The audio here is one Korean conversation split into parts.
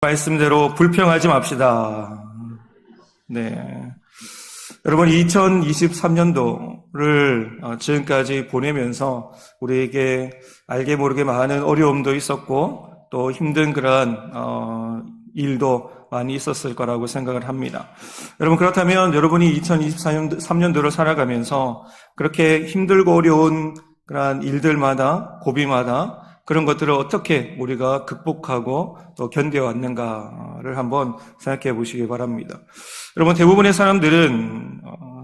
말씀대로 불평하지 맙시다. 네. 여러분, 2023년도를 지금까지 보내면서 우리에게 알게 모르게 많은 어려움도 있었고 또 힘든 그러한 일도 많이 있었을 거라고 생각을 합니다. 여러분, 그렇다면 여러분이 2023년도를 살아가면서 그렇게 힘들고 어려운 그러한 일들마다, 고비마다 그런 것들을 어떻게 우리가 극복하고 또 견뎌왔는가를 한번 생각해 보시기 바랍니다. 여러분, 대부분의 사람들은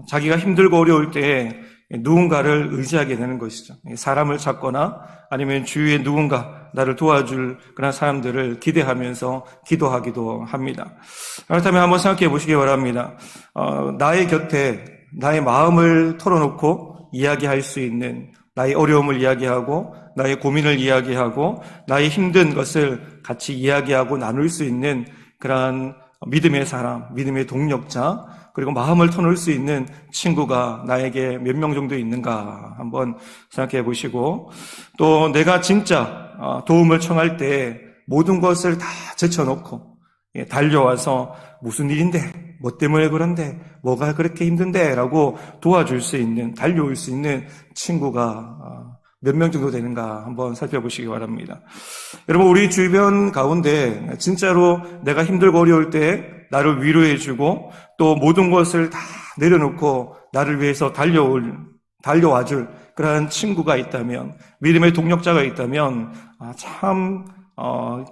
자기가 힘들고 어려울 때 누군가를 의지하게 되는 것이죠. 사람을 찾거나 아니면 주위에 누군가 나를 도와줄 그런 사람들을 기대하면서 기도하기도 합니다. 그렇다면 한번 생각해 보시기 바랍니다. 나의 곁에 나의 마음을 털어놓고 이야기할 수 있는, 나의 어려움을 이야기하고 나의 고민을 이야기하고 나의 힘든 것을 같이 이야기하고 나눌 수 있는 그러한 믿음의 사람, 믿음의 동력자, 그리고 마음을 터놓을 수 있는 친구가 나에게 몇 명 정도 있는가 한번 생각해 보시고, 또 내가 진짜 도움을 청할 때 모든 것을 다 제쳐놓고 달려와서 무슨 일인데, 뭐 때문에 그런데, 뭐가 그렇게 힘든데 라고 도와줄 수 있는, 달려올 수 있는 친구가 몇 명 정도 되는가 한번 살펴보시기 바랍니다. 여러분, 우리 주변 가운데 진짜로 내가 힘들고 어려울 때 나를 위로해주고 또 모든 것을 다 내려놓고 나를 위해서 달려와줄 그러한 친구가 있다면, 믿음의 동력자가 있다면 참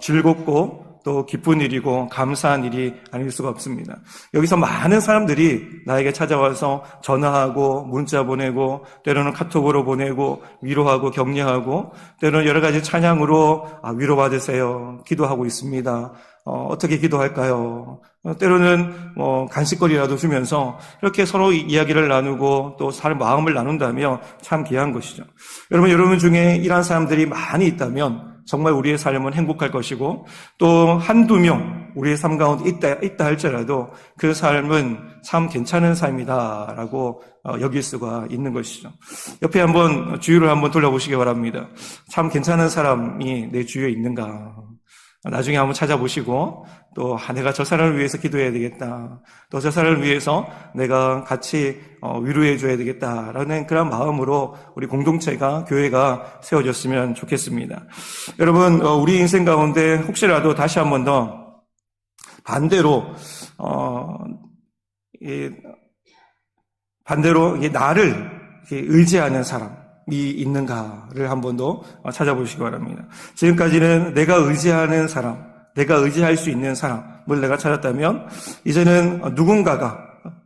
즐겁고 또 기쁜 일이고 감사한 일이 아닐 수가 없습니다. 여기서 많은 사람들이 나에게 찾아와서 전화하고 문자 보내고 때로는 카톡으로 보내고 위로하고 격려하고 때로는 여러 가지 찬양으로 위로받으세요, 기도하고 있습니다, 어떻게 기도할까요? 때로는 간식거리라도 주면서 이렇게 서로 이야기를 나누고 또 사람 마음을 나눈다면 참 귀한 것이죠. 여러분 중에 이런 사람들이 많이 있다면 정말 우리의 삶은 행복할 것이고, 또 한두 명 우리의 삶 가운데 있다 할지라도 그 삶은 참 괜찮은 삶이다라고 여길 수가 있는 것이죠. 옆에 한번 주위를 한번 돌려보시기 바랍니다. 참 괜찮은 사람이 내 주위에 있는가? 나중에 한번 찾아보시고 또 내가 저 사람을 위해서 기도해야 되겠다, 또 저 사람을 위해서 내가 같이 위로해 줘야 되겠다라는 그런 마음으로 우리 공동체가, 교회가 세워졌으면 좋겠습니다. 여러분, 우리 인생 가운데 혹시라도 다시 한번 더 반대로 나를 의지하는 사람 이 있는가를 한 번 더 찾아보시기 바랍니다. 지금까지는 내가 의지하는 사람, 내가 의지할 수 있는 사람을 내가 찾았다면 이제는 누군가가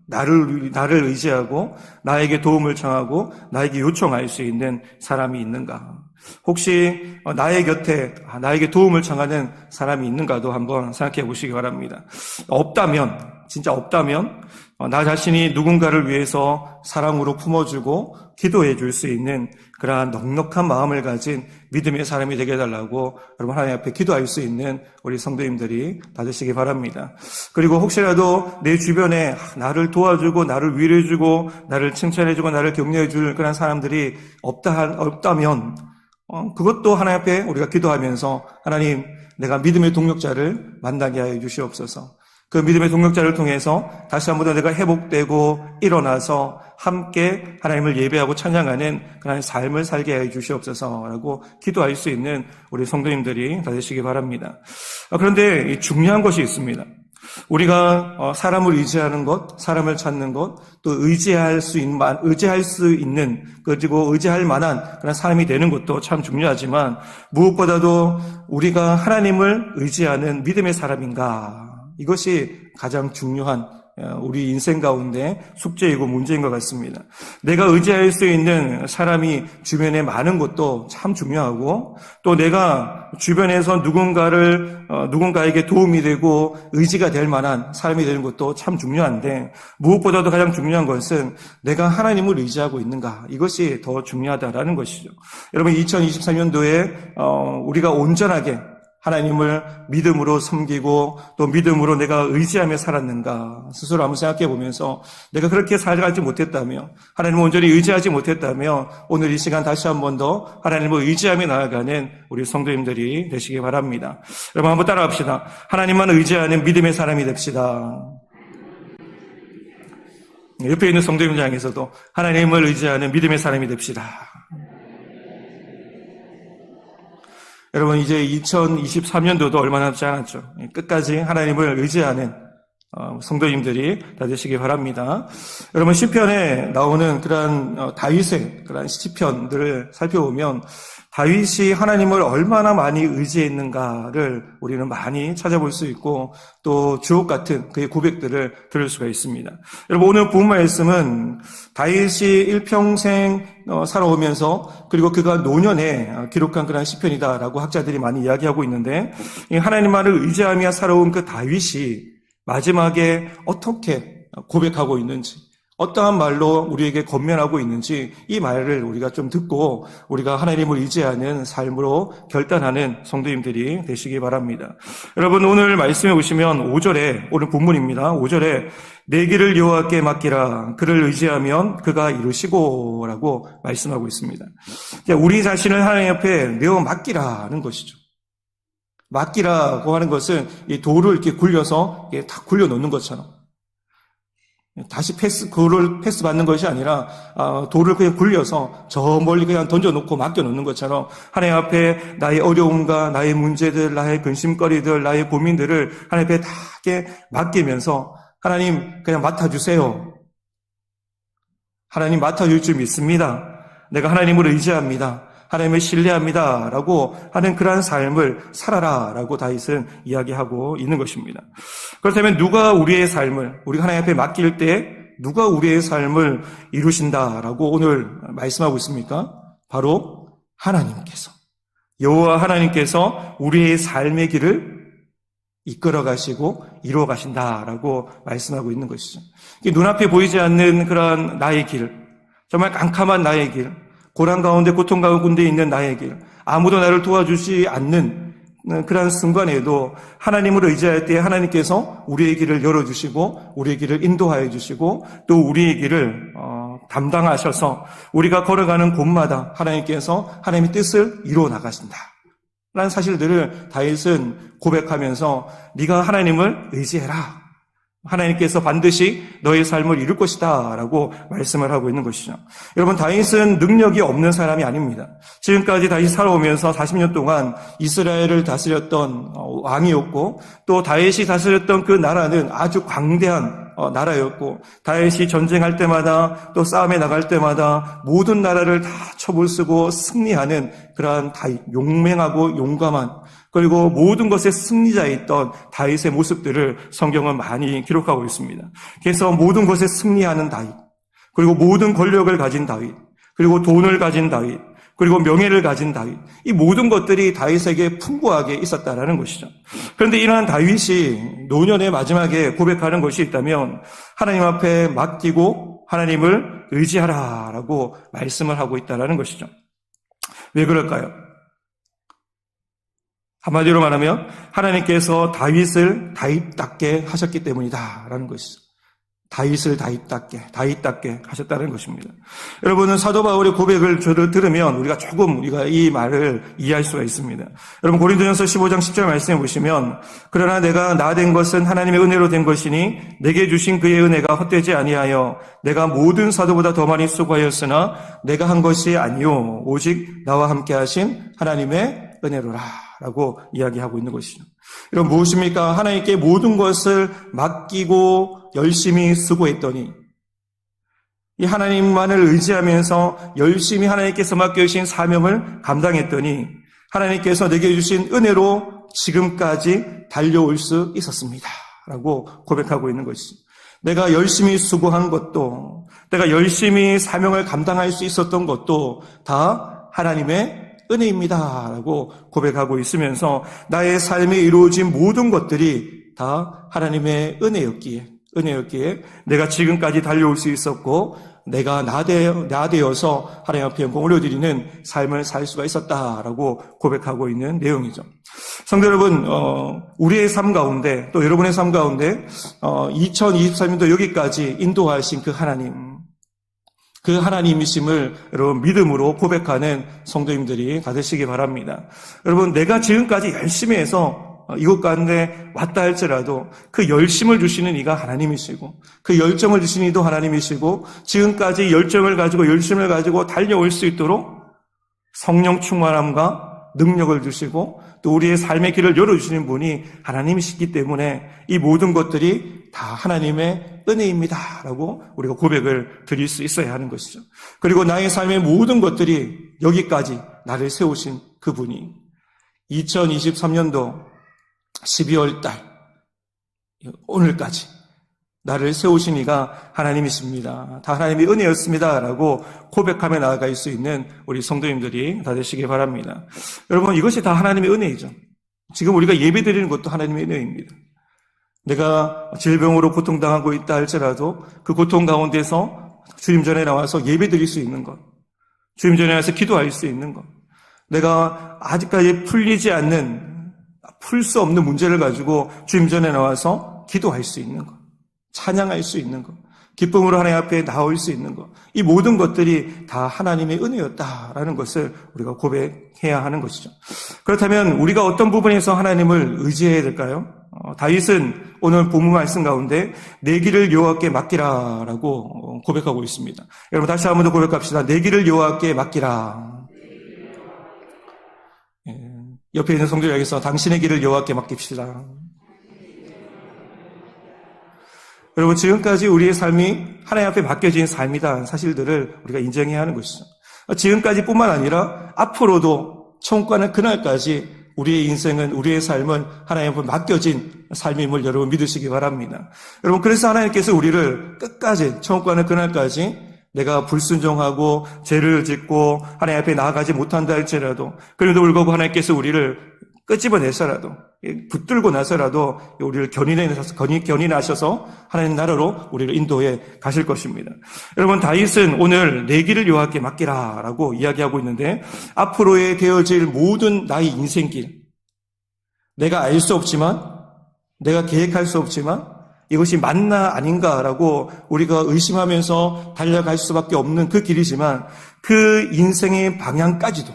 나를 의지하고 나에게 도움을 청하고 나에게 요청할 수 있는 사람이 있는가? 혹시 나의 곁에 나에게 도움을 청하는 사람이 있는가도 한번 생각해 보시기 바랍니다. 진짜 없다면 나 자신이 누군가를 위해서 사랑으로 품어주고 기도해 줄 수 있는 그러한 넉넉한 마음을 가진 믿음의 사람이 되게 해달라고 여러분 하나님 앞에 기도할 수 있는 우리 성도님들이 다 되시기 바랍니다. 그리고 혹시라도 내 주변에 나를 도와주고 나를 위로해주고 나를 칭찬해주고 나를 격려해줄 그런 사람들이 없다면 그것도 하나님 앞에 우리가 기도하면서 하나님, 내가 믿음의 동력자를 만나게 하여 주시옵소서. 그 믿음의 동력자를 통해서 다시 한 번 더 내가 회복되고 일어나서 함께 하나님을 예배하고 찬양하는 그런 삶을 살게 해 주시옵소서라고 기도할 수 있는 우리 성도님들이 다 되시기 바랍니다. 그런데 중요한 것이 있습니다. 우리가 사람을 의지하는 것, 사람을 찾는 것, 또 의지할 수 있는 그리고 의지할 만한 그런 사람이 되는 것도 참 중요하지만 무엇보다도 우리가 하나님을 의지하는 믿음의 사람인가, 이것이 가장 중요한 우리 인생 가운데 숙제이고 문제인 것 같습니다. 내가 의지할 수 있는 사람이 주변에 많은 것도 참 중요하고, 또 내가 주변에서 누군가에게 도움이 되고 의지가 될 만한 사람이 되는 것도 참 중요한데, 무엇보다도 가장 중요한 것은 내가 하나님을 의지하고 있는가, 이것이 더 중요하다라는 것이죠. 여러분, 2023년도에 우리가 온전하게 하나님을 믿음으로 섬기고 또 믿음으로 내가 의지하며 살았는가 스스로 한번 생각해 보면서 내가 그렇게 살아가지 못했다며 하나님을 온전히 의지하지 못했다며 오늘 이 시간 다시 한 번 더 하나님을 의지하며 나아가는 우리 성도님들이 되시기 바랍니다. 여러분 한번 따라합시다. 하나님만 의지하는 믿음의 사람이 됩시다. 옆에 있는 성도님들 향해서도 하나님을 의지하는 믿음의 사람이 됩시다. 여러분 이제 2023년도도 얼마 남지 않았죠. 끝까지 하나님을 의지하는 성도님들이 다 되시기 바랍니다. 여러분 시편에 나오는 그러한 다윗의 그러한 시편들을 살펴보면 다윗이 하나님을 얼마나 많이 의지했는가를 우리는 많이 찾아볼 수 있고 또 주옥 같은 그의 고백들을 들을 수가 있습니다. 여러분 오늘 본 말씀은 다윗이 일평생 살아오면서 그리고 그가 노년에 기록한 그런 시편이다라고 학자들이 많이 이야기하고 있는데 하나님만을 의지하며 살아온 그 다윗이 마지막에 어떻게 고백하고 있는지 어떠한 말로 우리에게 권면하고 있는지 이 말을 우리가 좀 듣고 우리가 하나님을 의지하는 삶으로 결단하는 성도님들이 되시기 바랍니다. 여러분 오늘 말씀에 보시면 5절에 오늘 본문입니다. 5절에 내 길을 여호와께 맡기라 그를 의지하면 그가 이루시고 라고 말씀하고 있습니다. 우리 자신을 하나님 앞에 내어 맡기라는 것이죠. 맡기라고 하는 것은 이 돌을 이렇게 굴려서 다 굴려 놓는 것처럼 다시 그걸 패스 받는 것이 아니라 돌을 그냥 굴려서 저 멀리 그냥 던져놓고 맡겨놓는 것처럼 하나님 앞에 나의 어려움과 나의 문제들, 나의 근심거리들, 나의 고민들을 하나님 앞에 다 맡기면서 하나님 그냥 맡아주세요. 하나님 맡아줄 줄 믿습니다. 내가 하나님을 의지합니다. 하나님을 신뢰합니다. 라고 하는 그러한 삶을 살아라. 라고 다윗은 이야기하고 있는 것입니다. 그렇다면 누가 우리의 삶을, 우리가 하나님 앞에 맡길 때 누가 우리의 삶을 이루신다라고 오늘 말씀하고 있습니까? 바로 하나님께서. 여호와 하나님께서 우리의 삶의 길을 이끌어 가시고 이루어 가신다라고 말씀하고 있는 것이죠. 눈앞에 보이지 않는 그러한 나의 길, 정말 깜깜한 나의 길, 고난 가운데 고통 가운데 있는 나의 길, 아무도 나를 도와주지 않는 그러한 순간에도 하나님을 의지할 때 하나님께서 우리의 길을 열어주시고 우리의 길을 인도하여 주시고 또 우리의 길을 담당하셔서 우리가 걸어가는 곳마다 하나님께서 하나님의 뜻을 이루어 나가신다 라는 사실들을 다윗은 고백하면서 네가 하나님을 의지해라. 하나님께서 반드시 너의 삶을 이룰 것이다 라고 말씀을 하고 있는 것이죠. 여러분 다윗은 능력이 없는 사람이 아닙니다. 지금까지 다윗이 살아오면서 40년 동안 이스라엘을 다스렸던 왕이었고 또 다윗이 다스렸던 그 나라는 아주 광대한 나라였고 다윗이 전쟁할 때마다 또 싸움에 나갈 때마다 모든 나라를 다 쳐불쓰고 승리하는 그러한 다윗, 용맹하고 용감한 그리고 모든 것의 승리자였던 다윗의 모습들을 성경은 많이 기록하고 있습니다. 그래서 모든 것에 승리하는 다윗, 그리고 모든 권력을 가진 다윗, 그리고 돈을 가진 다윗, 그리고 명예를 가진 다윗, 이 모든 것들이 다윗에게 풍부하게 있었다라는 것이죠. 그런데 이러한 다윗이 노년의 마지막에 고백하는 것이 있다면 하나님 앞에 맡기고 하나님을 의지하라라고 말씀을 하고 있다라는 것이죠. 왜 그럴까요? 한마디로 말하면 하나님께서 다윗을 다윗답게 하셨기 때문이다라는 것이죠. 다윗을 다윗답게 하셨다는 것입니다. 여러분은 사도 바울의 고백을 들으면 우리가 이 말을 이해할 수가 있습니다. 여러분 고린도전서 15장 10절 말씀해 보시면 그러나 내가 나 된 것은 하나님의 은혜로 된 것이니 내게 주신 그의 은혜가 헛되지 아니하여 내가 모든 사도보다 더 많이 수고하였으나 내가 한 것이 아니요 오직 나와 함께 하신 하나님의 은혜로라 라고 이야기하고 있는 것이죠. 여러분 무엇입니까? 하나님께 모든 것을 맡기고 열심히 수고했더니 이 하나님만을 의지하면서 열심히 하나님께서 맡겨주신 사명을 감당했더니 하나님께서 내게 주신 은혜로 지금까지 달려올 수 있었습니다 라고 고백하고 있는 것이죠. 내가 열심히 수고한 것도 내가 열심히 사명을 감당할 수 있었던 것도 다 하나님의 은혜입니다 라고 고백하고 있으면서 나의 삶에 이루어진 모든 것들이 다 하나님의 은혜였기에 은혜였기에 내가 지금까지 달려올 수 있었고 내가 나되어서 하나님 앞에 영광 올려드리는 삶을 살 수가 있었다라고 고백하고 있는 내용이죠. 성도 여러분, 우리의 삶 가운데 또 여러분의 삶 가운데 2023년도 여기까지 인도하신 그 하나님이심을 여러분 믿음으로 고백하는 성도님들이 다 되시기 바랍니다. 여러분, 내가 지금까지 열심히 해서 이곳 가운데 왔다 할지라도 그 열심을 주시는 이가 하나님이시고 그 열정을 주시는 이도 하나님이시고 지금까지 열정을 가지고 열심을 가지고 달려올 수 있도록 성령 충만함과 능력을 주시고 또 우리의 삶의 길을 열어주시는 분이 하나님이시기 때문에 이 모든 것들이 다 하나님의 은혜입니다라고 우리가 고백을 드릴 수 있어야 하는 것이죠. 그리고 나의 삶의 모든 것들이 여기까지 나를 세우신 그분이 2023년도 12월 달 오늘까지 나를 세우신 이가 하나님이십니다. 다 하나님의 은혜였습니다라고 고백하며 나아갈 수 있는 우리 성도님들이 다 되시기 바랍니다. 여러분, 이것이 다 하나님의 은혜이죠. 지금 우리가 예배드리는 것도 하나님의 은혜입니다. 내가 질병으로 고통당하고 있다 할지라도 그 고통 가운데서 주님 전에 나와서 예배드릴 수 있는 것, 주님 전에 나와서 기도할 수 있는 것, 내가 아직까지 풀 수 없는 문제를 가지고 주님 전에 나와서 기도할 수 있는 것, 찬양할 수 있는 것, 기쁨으로 하나님 앞에 나올 수 있는 것, 이 모든 것들이 다 하나님의 은혜였다라는 것을 우리가 고백해야 하는 것이죠. 그렇다면 우리가 어떤 부분에서 하나님을 의지해야 될까요? 다윗은 오늘 본문 말씀 가운데 내 길을 여호와께 맡기라라고 고백하고 있습니다. 여러분, 다시 한번 더 고백합시다. 내 길을 여호와께 맡기라. 옆에 있는 성도들에게서 당신의 길을 여호와께 맡깁시다. 여러분, 지금까지 우리의 삶이 하나님 앞에 맡겨진 삶이다 사실들을 우리가 인정해야 하는 것이죠. 지금까지 뿐만 아니라 앞으로도 천국 가는 그날까지 우리의 인생은, 우리의 삶은 하나님 앞에 맡겨진 삶임을 여러분 믿으시기 바랍니다. 여러분, 그래서 하나님께서 우리를 끝까지 천국 가는 그날까지 내가 불순종하고 죄를 짓고 하나님 앞에 나아가지 못한다 할지라도, 그래도 불구하고 하나님께서 우리를 끄집어내서라도, 붙들고 나서라도 우리를 견인하셔서 하나님 나라로 우리를 인도해 가실 것입니다. 여러분, 다윗은 오늘 내 길을 여호와께 맡기라라고 이야기하고 있는데, 앞으로의 되어질 모든 나의 인생길, 내가 알 수 없지만, 내가 계획할 수 없지만 이것이 맞나 아닌가라고 우리가 의심하면서 달려갈 수밖에 없는 그 길이지만, 그 인생의 방향까지도,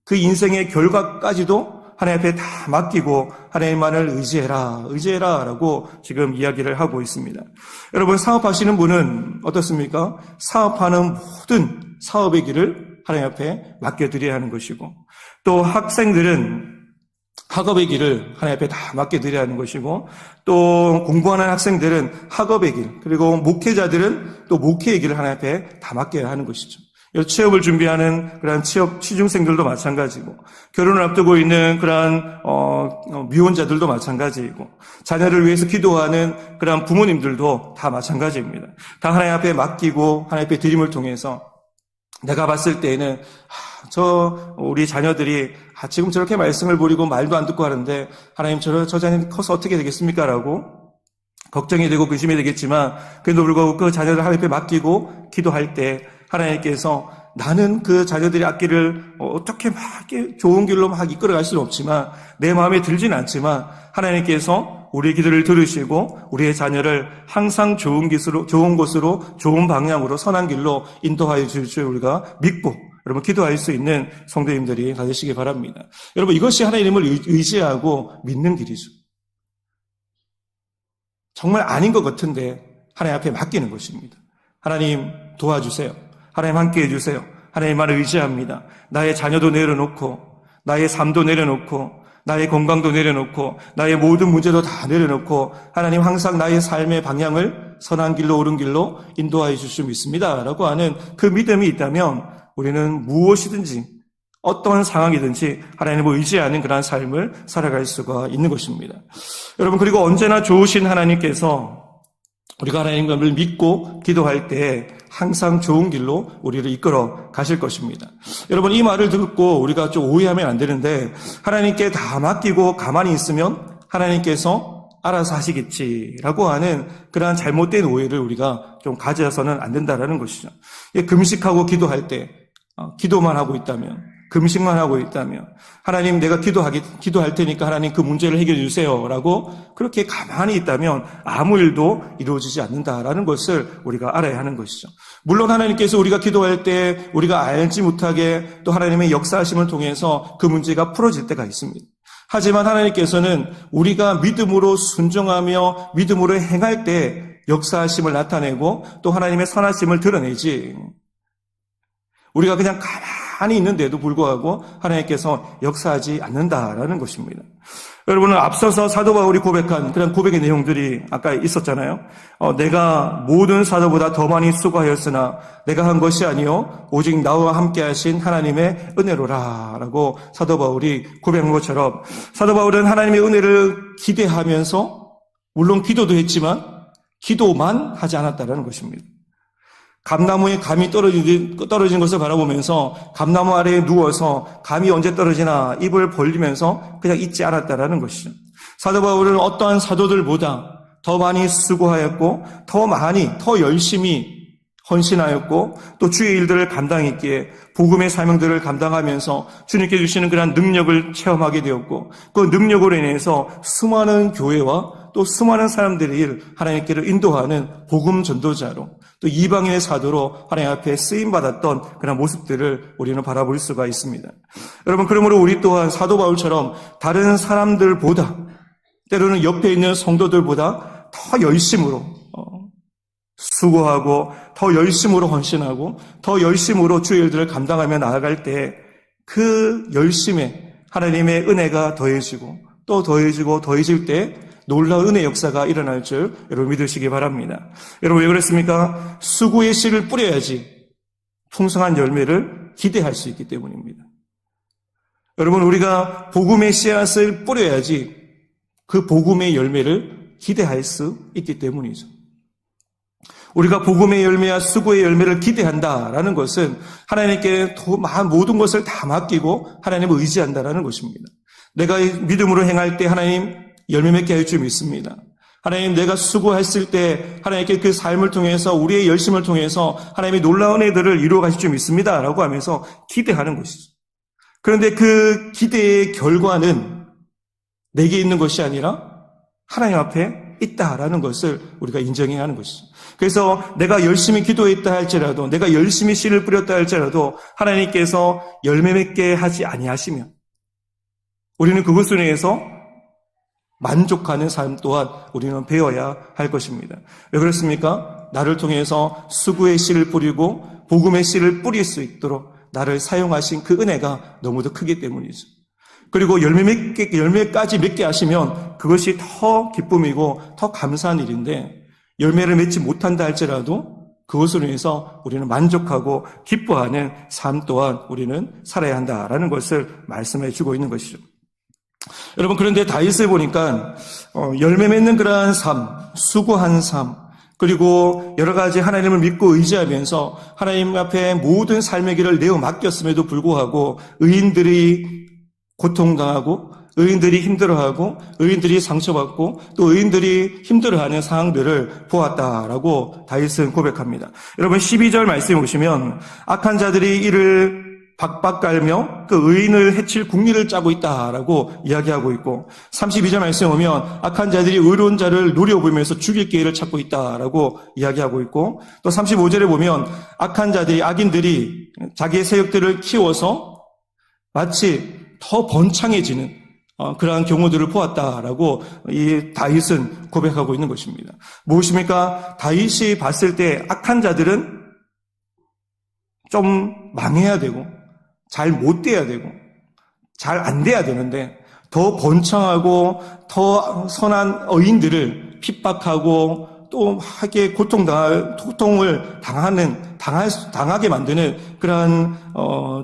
그 인생의 결과까지도 하나님 앞에 다 맡기고 하나님만을 의지해라 라고 지금 이야기를 하고 있습니다. 여러분, 사업하시는 분은 어떻습니까? 사업하는 모든 사업의 길을 하나님 앞에 맡겨드려야 하는 것이고, 또 학생들은 학업의 길을 하나님 앞에 다 맡겨드려야 하는 것이고, 또 공부하는 학생들은 학업의 길, 그리고 목회자들은 또 목회의 길을 하나님 앞에 다 맡겨야 하는 것이죠. 취업을 준비하는 그러한 취중생들도 마찬가지고, 결혼을 앞두고 있는 그러한 미혼자들도 마찬가지이고, 자녀를 위해서 기도하는 그러한 부모님들도 다 마찬가지입니다. 다 하나님 앞에 맡기고 하나님 앞에 드림을 통해서 내가 봤을 때에는 우리 자녀들이 지금 저렇게 말씀을 버리고 말도 안 듣고 하는데 하나님 저 자녀는 커서 어떻게 되겠습니까? 라고 걱정이 되고 근심이 되겠지만, 그래도 불구하고 그 자녀들 하나님 앞에 맡기고 기도할 때 하나님께서, 나는 그 자녀들의 앞길을 어떻게 막 좋은 길로 막 이끌어갈 수는 없지만, 내 마음에 들지는 않지만 하나님께서 우리의 기도를 들으시고 우리의 자녀를 항상 좋은 곳으로 좋은 방향으로 선한 길로 인도하여 주실 줄 우리가 믿고 여러분 기도할 수 있는 성도님들이 다 되시기 바랍니다. 여러분, 이것이 하나님을 의지하고 믿는 길이죠. 정말 아닌 것 같은데 하나님 앞에 맡기는 것입니다. 하나님 도와주세요. 하나님 함께 해주세요. 하나님만을 의지합니다. 나의 자녀도 내려놓고, 나의 삶도 내려놓고, 나의 건강도 내려놓고, 나의 모든 문제도 다 내려놓고, 하나님 항상 나의 삶의 방향을 선한 길로 옳은 길로 인도하여 주실 수 믿습니다 라고 하는 그 믿음이 있다면 우리는 무엇이든지 어떠한 상황이든지 하나님을 의지하는 그러한 삶을 살아갈 수가 있는 것입니다. 여러분, 그리고 언제나 좋으신 하나님께서 우리가 하나님을 믿고 기도할 때 항상 좋은 길로 우리를 이끌어 가실 것입니다. 여러분, 이 말을 듣고 우리가 좀 오해하면 안 되는데, 하나님께 다 맡기고 가만히 있으면 하나님께서 알아서 하시겠지라고 하는 그러한 잘못된 오해를 우리가 좀 가져서는 안 된다라는 것이죠. 금식하고 기도할 때 기도만 하고 있다면, 금식만 하고 있다면 하나님 내가 기도할 테니까 하나님 그 문제를 해결해 주세요라고 그렇게 가만히 있다면 아무 일도 이루어지지 않는다라는 것을 우리가 알아야 하는 것이죠. 물론 하나님께서 우리가 기도할 때 우리가 알지 못하게 또 하나님의 역사하심을 통해서 그 문제가 풀어질 때가 있습니다. 하지만 하나님께서는 우리가 믿음으로 순종하며 믿음으로 행할 때 역사하심을 나타내고 또 하나님의 선하심을 드러내지, 우리가 그냥 가만히 있는데도 불구하고 하나님께서 역사하지 않는다라는 것입니다. 여러분은 앞서서 사도 바울이 고백한 그런 고백의 내용들이 아까 있었잖아요. 내가 모든 사도보다 더 많이 수고하였으나 내가 한 것이 아니요 오직 나와 함께 하신 하나님의 은혜로라 라고 사도 바울이 고백한 것처럼, 사도 바울은 하나님의 은혜를 기대하면서 물론 기도도 했지만 기도만 하지 않았다라는 것입니다. 감나무에 감이 떨어진 것을 바라보면서 감나무 아래에 누워서 감이 언제 떨어지나 입을 벌리면서 그냥 잊지 않았다라는 것이죠. 사도 바울은 어떠한 사도들보다 더 많이 수고하였고 더 열심히 헌신하였고 또 주의 일들을 감당했기에 복음의 사명들을 감당하면서 주님께 주시는 그런 능력을 체험하게 되었고 그 능력으로 인해서 수많은 교회와 또 수많은 사람들이 하나님께로 인도하는 복음 전도자로 또 이방인의 사도로 하나님 앞에 쓰임받았던 그런 모습들을 우리는 바라볼 수가 있습니다. 여러분, 그러므로 우리 또한 사도 바울처럼 다른 사람들보다, 때로는 옆에 있는 성도들보다 더 열심으로 수고하고 더 열심으로 헌신하고 더 열심으로 주의 일들을 감당하며 나아갈 때 그 열심에 하나님의 은혜가 더해지고 또 더해질 때 놀라운 은혜 역사가 일어날 줄 여러분 믿으시기 바랍니다. 여러분, 왜 그랬습니까? 수고의 씨를 뿌려야지 풍성한 열매를 기대할 수 있기 때문입니다. 여러분, 우리가 복음의 씨앗을 뿌려야지 그 복음의 열매를 기대할 수 있기 때문이죠. 우리가 복음의 열매와 수고의 열매를 기대한다라는 것은 하나님께 모든 것을 다 맡기고 하나님을 의지한다라는 것입니다. 내가 믿음으로 행할 때 하나님 열매 맺게 할 줄 믿습니다. 하나님, 내가 수고했을 때 하나님께 그 삶을 통해서 우리의 열심을 통해서 하나님의 놀라운 애들을 이루어 가실 줄 믿습니다 라고 하면서 기대하는 것이죠. 그런데 그 기대의 결과는 내게 있는 것이 아니라 하나님 앞에 있다라는 것을 우리가 인정해야 하는 것이죠. 그래서 내가 열심히 기도했다 할지라도, 내가 열심히 씨를 뿌렸다 할지라도 하나님께서 열매 맺게 하지 아니하시면 우리는 그것을 위해서 만족하는 삶 또한 우리는 배워야 할 것입니다. 왜 그렇습니까? 나를 통해서 수고의 씨를 뿌리고 복음의 씨를 뿌릴 수 있도록 나를 사용하신 그 은혜가 너무도 크기 때문이죠. 그리고 열매까지 맺게 하시면 그것이 더 기쁨이고 더 감사한 일인데, 열매를 맺지 못한다 할지라도 그것을 위해서 우리는 만족하고 기뻐하는 삶 또한 우리는 살아야 한다라는 것을 말씀해 주고 있는 것이죠. 여러분, 그런데 다윗을 보니까 열매 맺는 그러한 삶, 수고한 삶, 그리고 여러 가지 하나님을 믿고 의지하면서 하나님 앞에 모든 삶의 길을 내어 맡겼음에도 불구하고 의인들이 고통당하고 의인들이 힘들어하고 의인들이 상처받고 또 의인들이 힘들어하는 상황들을 보았다라고 다윗은 고백합니다. 여러분, 12절 말씀해 보시면 악한 자들이 이를 박박 깔며 그 의인을 해칠 궁리를 짜고 있다라고 이야기하고 있고, 32절 말씀에 보면 악한 자들이 의로운 자를 노려보면서 죽일 기회를 찾고 있다라고 이야기하고 있고, 또 35절에 보면 악인들이 자기의 세력들을 키워서 마치 더 번창해지는 그러한 경우들을 보았다라고 이 다윗은 고백하고 있는 것입니다. 무엇입니까? 다윗이 봤을 때 악한 자들은 좀 망해야 되고 잘 못 돼야 되고 잘 안 돼야 되는데 더 번창하고 더 선한 의인들을 핍박하고 또 하게 고통을 당하게 만드는 그러한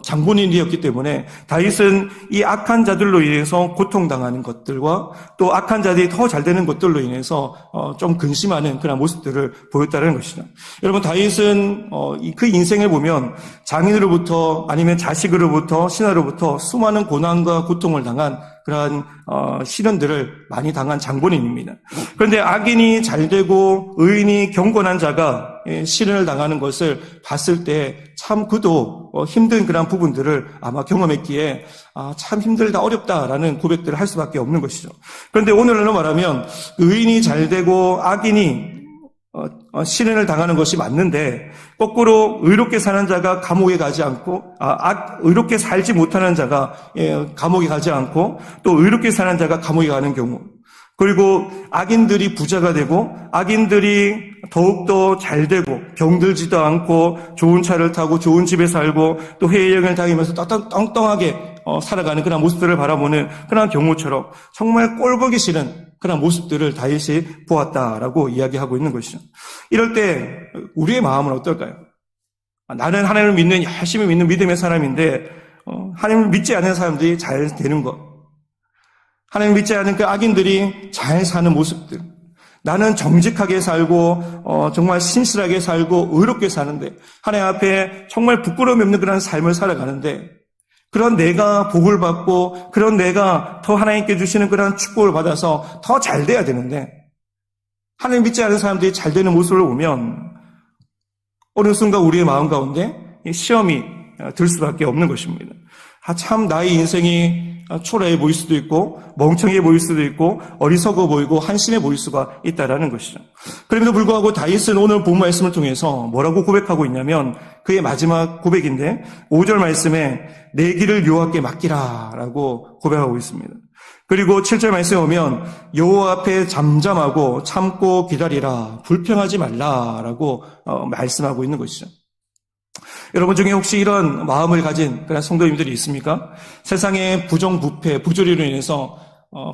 장본인이었기 때문에 다윗은 이 악한 자들로 인해서 고통당하는 것들과 또 악한 자들이 더 잘 되는 것들로 인해서 좀 근심하는 그런 모습들을 보였다는 것이죠. 여러분, 다윗은 그 인생을 보면 장인으로부터 아니면 자식으로부터 신하로부터 수많은 고난과 고통을 당한 그러한 시련들을 많이 당한 장본인입니다. 그런데 악인이 잘되고 의인이 경건한 자가 시련을 당하는 것을 봤을 때 참 그도 힘든 그런 부분들을 아마 경험했기에 참 힘들다 어렵다라는 고백들을 할 수밖에 없는 것이죠. 그런데 오늘날로 말하면 의인이 잘되고 악인이 시련을 당하는 것이 맞는데 거꾸로 의롭게 사는 자가 감옥에 가지 않고 의롭게 살지 못하는 자가 감옥에 가지 않고 또 의롭게 사는 자가 감옥에 가는 경우, 그리고 악인들이 부자가 되고 악인들이 더욱더 잘되고 병들지도 않고 좋은 차를 타고 좋은 집에 살고 또 해외여행을 다니면서 떵떵하게 살아가는 그런 모습들을 바라보는 그런 경우처럼 정말 꼴보기 싫은 그런 모습들을 다윗이 보았다라고 이야기하고 있는 것이죠. 이럴 때 우리의 마음은 어떨까요? 나는 하나님을 믿는, 열심히 믿는 믿음의 사람인데 하나님을 믿지 않는 사람들이 잘 되는 것, 하나님을 믿지 않는 그 악인들이 잘 사는 모습들, 나는 정직하게 살고 정말 신실하게 살고 의롭게 사는데 하나님 앞에 정말 부끄러움이 없는 그런 삶을 살아가는데, 그런 내가 복을 받고 그런 내가 더 하나님께 주시는 그런 축복을 받아서 더 잘 돼야 되는데 하나님 믿지 않는 사람들이 잘 되는 모습을 보면 어느 순간 우리의 마음 가운데 시험이 들 수밖에 없는 것입니다. 참 나의 인생이 초라해 보일 수도 있고 멍청해 보일 수도 있고 어리석어 보이고 한심해 보일 수가 있다라는 것이죠. 그럼에도 불구하고 다윗은 오늘 본 말씀을 통해서 뭐라고 고백하고 있냐면, 그의 마지막 고백인데 5절 말씀에 내 길을 여호와께 맡기라 라고 고백하고 있습니다. 그리고 7절 말씀에 오면 여호와 앞에 잠잠하고 참고 기다리라, 불평하지 말라라고 말씀하고 있는 것이죠. 여러분 중에 혹시 이런 마음을 가진 그런 성도님들이 있습니까? 세상의 부정부패, 부조리로 인해서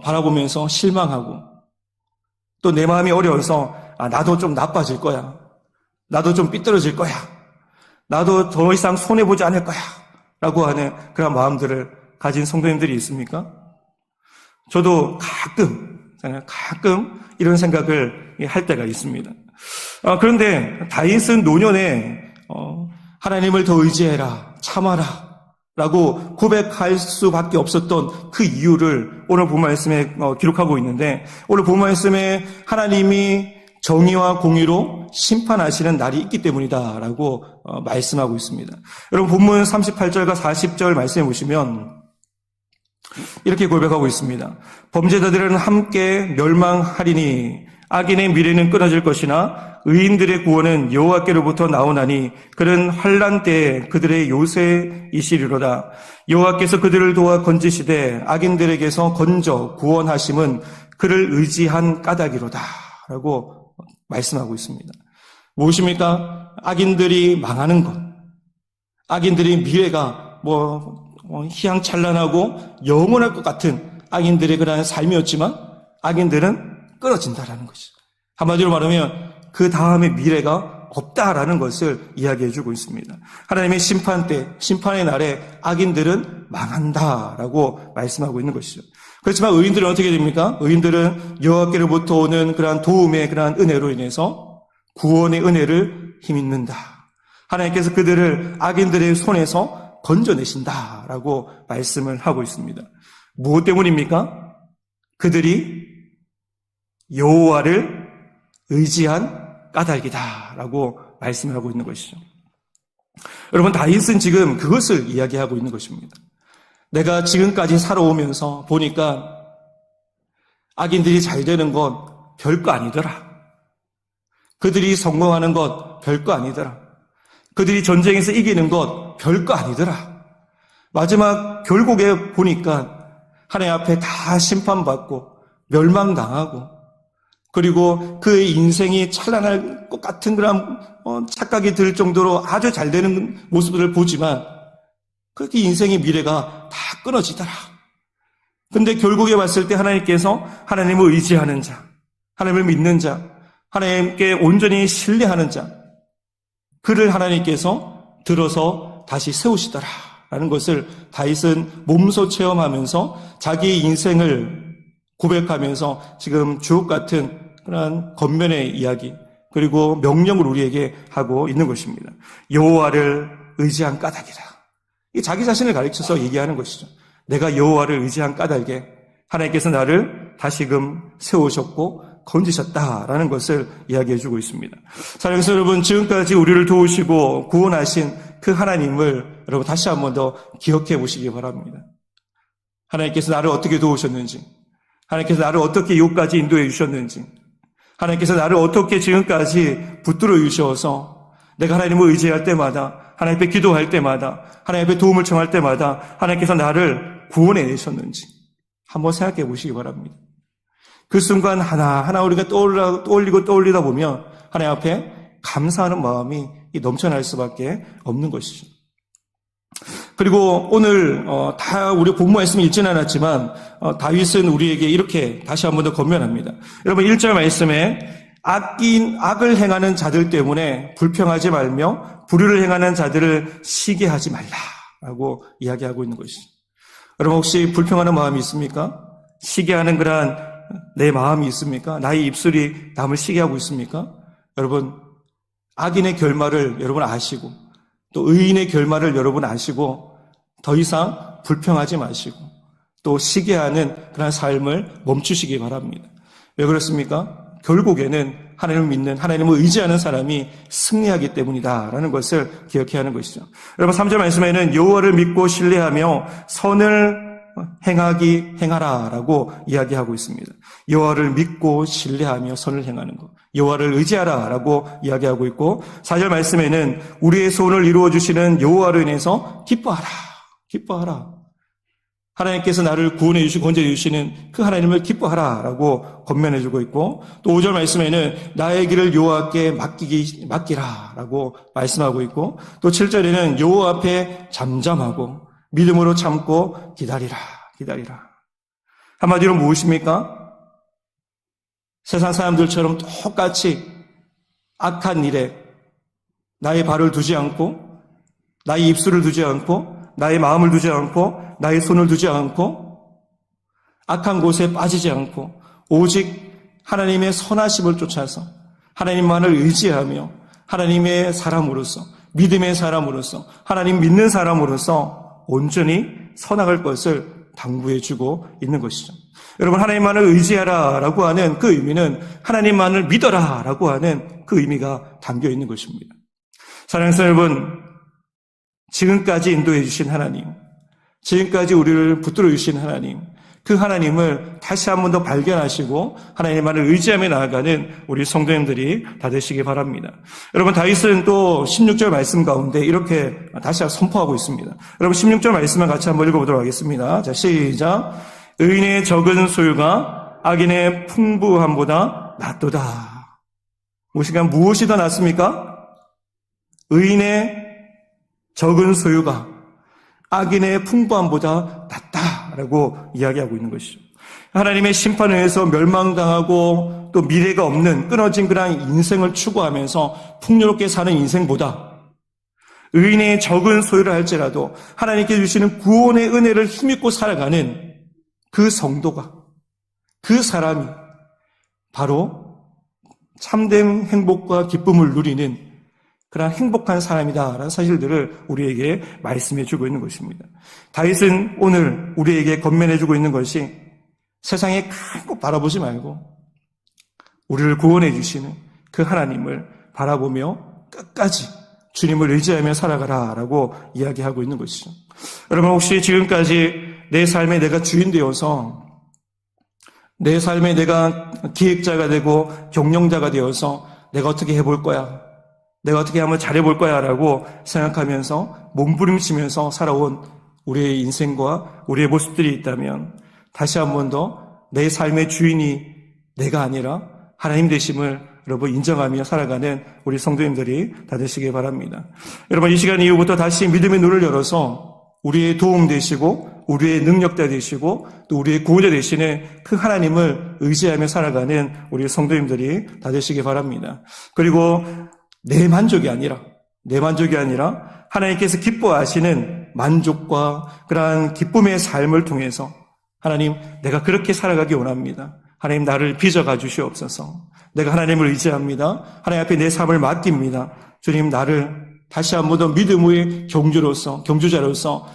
바라보면서 실망하고 또 내 마음이 어려워서 나도 좀 나빠질 거야, 나도 좀 삐뚤어질 거야, 나도 더 이상 손해보지 않을 거야 라고 하는 그런 마음들을 가진 성도님들이 있습니까? 저도 가끔 이런 생각을 할 때가 있습니다. 그런데 다윗은 노년에 하나님을 더 의지해라, 참아라 라고 고백할 수밖에 없었던 그 이유를 오늘 본 말씀에 기록하고 있는데, 오늘 본 말씀에 하나님이 정의와 공의로 심판하시는 날이 있기 때문이다 라고 말씀하고 있습니다. 여러분 본문 38절과 40절 말씀해 보시면 이렇게 고백하고 있습니다. 범죄자들은 함께 멸망하리니 악인의 미래는 끊어질 것이나 의인들의 구원은 여호와께로부터 나오나니 그는 환난 때에 그들의 요새이시리로다. 여호와께서 그들을 도와 건지시되 악인들에게서 건져 구원하심은 그를 의지한 까닭이로다 라고 말씀하고 있습니다. 무엇입니까? 악인들이 망하는 것, 악인들의 미래가 희양찬란하고 영원할 것 같은 악인들의 그러한 삶이었지만 악인들은 끊어진다라는 것이죠. 한마디로 말하면 그 다음의 미래가 없다라는 것을 이야기해주고 있습니다. 하나님의 심판 때, 심판의 날에 악인들은 망한다라고 말씀하고 있는 것이죠. 그렇지만 의인들은 어떻게 됩니까? 의인들은 여호와께로부터 오는 그러한 도움의 그러한 은혜로 인해서 구원의 은혜를 힘입는다. 하나님께서 그들을 악인들의 손에서 건져내신다라고 말씀을 하고 있습니다. 무엇 때문입니까? 그들이 여호와를 의지한 까닭이다라고 말씀하고 있는 것이죠. 여러분, 다윗은 지금 그것을 이야기하고 있는 것입니다. 내가 지금까지 살아오면서 보니까 악인들이 잘 되는 건 별거 아니더라. 그들이 성공하는 것 별거 아니더라. 그들이 전쟁에서 이기는 것 별거 아니더라. 마지막 결국에 보니까 하나님 앞에 다 심판받고 멸망당하고, 그리고 그의 인생이 찬란할 것 같은 그런 착각이 들 정도로 아주 잘 되는 모습을 보지만 그렇게 인생의 미래가 다 끊어지더라. 근데 결국에 봤을 때 하나님께서 하나님을 의지하는 자, 하나님을 믿는 자, 하나님께 온전히 신뢰하는 자, 그를 하나님께서 들어서 다시 세우시더라 라는 것을 다윗은 몸소 체험하면서 자기의 인생을 고백하면서 지금 주옥 같은 그런 겉면의 이야기, 그리고 명령을 우리에게 하고 있는 것입니다. 여호와를 의지한 까닭이라. 이 자기 자신을 가르쳐서 얘기하는 것이죠. 내가 여호와를 의지한 까닭에 하나님께서 나를 다시금 세우셨고 건지셨다라는 것을 이야기해 주고 있습니다. 사랑하는 여러분, 지금까지 우리를 도우시고 구원하신 그 하나님을 여러분 다시 한 번 더 기억해 보시기 바랍니다. 하나님께서 나를 어떻게 도우셨는지, 하나님께서 나를 어떻게 이곳까지 인도해 주셨는지, 하나님께서 나를 어떻게 지금까지 붙들어 주셔서 내가 하나님을 의지할 때마다, 하나님 앞에 기도할 때마다, 하나님 앞에 도움을 청할 때마다 하나님께서 나를 구원해 내셨는지 한번 생각해 보시기 바랍니다. 그 순간 하나하나 우리가 떠올리다 보면 하나님 앞에 감사하는 마음이 넘쳐날 수밖에 없는 것이죠. 그리고 오늘 다 우리 본문 말씀 읽지는 않았지만 다윗은 우리에게 이렇게 다시 한 번 더 권면합니다. 여러분 1절 말씀에 악을 행하는 자들 때문에 불평하지 말며 불의를 행하는 자들을 시기하지 말라라고 이야기하고 있는 것이죠. 여러분 혹시 불평하는 마음이 있습니까? 시기하는 그러한 내 마음이 있습니까? 나의 입술이 남을 시기하고 있습니까? 여러분 악인의 결말을 여러분 아시고 또 의인의 결말을 여러분 아시고 더 이상 불평하지 마시고 또 시기하는 그런 삶을 멈추시기 바랍니다. 왜 그렇습니까? 결국에는 하나님을 믿는, 하나님을 의지하는 사람이 승리하기 때문이다라는 것을 기억해야 하는 것이죠. 여러분 3절 말씀에는 여호와를 믿고 신뢰하며 선을 행하라라고 이야기하고 있습니다. 여호와를 믿고 신뢰하며 선을 행하는 것, 여호와를 의지하라라고 이야기하고 있고 4절 말씀에는 우리의 소원을 이루어 주시는 여호와로 인해서 기뻐하라. 하나님께서 나를 구원해 주시고 건져해 주시는 그 하나님을 기뻐하라라고 권면해 주고 있고 또 5절 말씀에는 나의 길을 여호와께 맡기라라고 말씀하고 있고 또 7절에는 여호와 앞에 잠잠하고 믿음으로 참고 기다리라. 한마디로 무엇입니까? 세상 사람들처럼 똑같이 악한 일에 나의 발을 두지 않고 나의 입술을 두지 않고 나의 마음을 두지 않고 나의 손을 두지 않고 악한 곳에 빠지지 않고 오직 하나님의 선하심을 쫓아서 하나님만을 의지하며 하나님의 사람으로서 믿음의 사람으로서 하나님 믿는 사람으로서 온전히 선악할 것을 당부해 주고 있는 것이죠. 여러분 하나님만을 의지하라라고 하는 그 의미는 하나님만을 믿어라라고 하는 그 의미가 담겨 있는 것입니다. 사랑하는 여러분, 지금까지 인도해 주신 하나님, 지금까지 우리를 붙들어 주신 하나님, 그 하나님을 다시 한 번 더 발견하시고 하나님만을 의지하며 나아가는 우리 성도님들이 다 되시기 바랍니다. 여러분 다윗은 또 16절 말씀 가운데 이렇게 다시 선포하고 있습니다. 여러분 16절 말씀을 같이 한번 읽어보도록 하겠습니다. 자, 시작. 의인의 적은 소유가 악인의 풍부함보다 낫도다. 무엇이 더 낫습니까? 의인의 적은 소유가 악인의 풍부함보다 낫다라고 이야기하고 있는 것이죠. 하나님의 심판에 의해서 멸망당하고 또 미래가 없는 끊어진 그런 인생을 추구하면서 풍요롭게 사는 인생보다 의인의 적은 소유를 할지라도 하나님께 주시는 구원의 은혜를 힘입고 살아가는 그 성도가, 그 사람이 바로 참된 행복과 기쁨을 누리는 그런 행복한 사람이다라는 사실들을 우리에게 말씀해 주고 있는 것입니다. 다윗은 오늘 우리에게 권면해 주고 있는 것이 세상에 큰 것 바라보지 말고 우리를 구원해 주시는 그 하나님을 바라보며 끝까지 주님을 의지하며 살아가라라고 이야기하고 있는 것이죠. 여러분 혹시 지금까지 내 삶에 내가 주인 되어서 내 삶에 내가 기획자가 되고 경영자가 되어서 내가 어떻게 해볼 거야, 내가 어떻게 하면 잘해볼 거야 라고 생각하면서 몸부림치면서 살아온 우리의 인생과 우리의 모습들이 있다면 다시 한 번 더 내 삶의 주인이 내가 아니라 하나님 되심을 여러분 인정하며 살아가는 우리 성도님들이 다 되시기 바랍니다. 여러분 이 시간 이후부터 다시 믿음의 눈을 열어서 우리의 도움 되시고 우리의 능력자 되시고 또 우리의 구원자 되시는 그 하나님을 의지하며 살아가는 우리 성도님들이 다 되시기 바랍니다. 그리고 내 만족이 아니라 하나님께서 기뻐하시는 만족과 그러한 기쁨의 삶을 통해서 하나님 내가 그렇게 살아가기 원합니다. 하나님 나를 빚어가 주시옵소서. 내가 하나님을 의지합니다. 하나님 앞에 내 삶을 맡깁니다. 주님 나를 다시 한 번 더 믿음의 경주자로서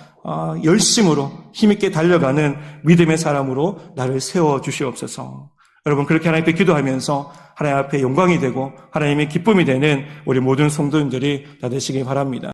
열심으로 힘있게 달려가는 믿음의 사람으로 나를 세워주시옵소서. 여러분, 그렇게 하나님 앞에 기도하면서 하나님 앞에 영광이 되고 하나님의 기쁨이 되는 우리 모든 성도님들이 다 되시기 바랍니다.